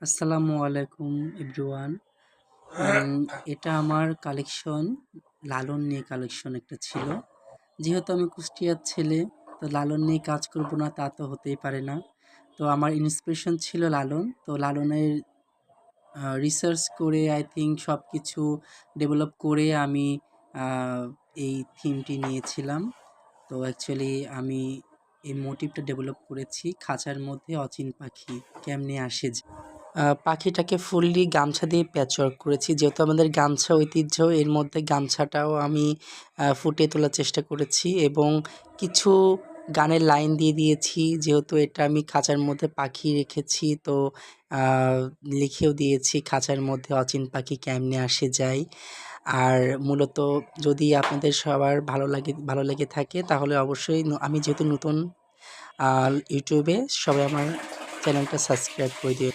আসসালামু আলাইকুম এভরিওয়ান। এটা আমার কালেকশন, লালন নিয়ে কালেকশন একটা ছিল। যেহেতু আমি কুষ্টিয়ার ছেলে, তো লালন নিয়ে কাজ করব না তা তো হতেই পারে না। তো আমার ইন্সপিরেশন ছিল লালন। তো লালনের রিসার্চ করে আই থিংক সবকিছু ডেভেলপ করে আমি আ এই থিমটি নিয়েছিলাম। তো অ্যাকচুয়ালি আমি এই মোটিভটা ডেভেলপ করেছি খাঁচার মধ্যে অচিন পাখি কেমনে আসে যে। পাখিটাকে ফুললি গামছা দিয়ে প্যাচওয়ার্ক করেছি। যেহেতু আমাদের গামছা ঐতিহ্য, এর মধ্যে গামছাটাও আমি ফুটিয়ে তোলার চেষ্টা করেছি এবং কিছু গানের লাইন দিয়ে দিয়েছি। যেহেতু এটা আমি খাঁচার মধ্যে পাখি রেখেছি, তো আ লিখেও দিয়েছি খাঁচার মধ্যে অচিন পাখি কেমনে আসে যায়। আর মূলত যদি আপনাদের সবার ভালো লেগে থাকে তাহলে অবশ্যই আমি যেহেতু নতুন আ YouTube এ, সবাই আমার চ্যানেলটা সাবস্ক্রাইব করে দিও।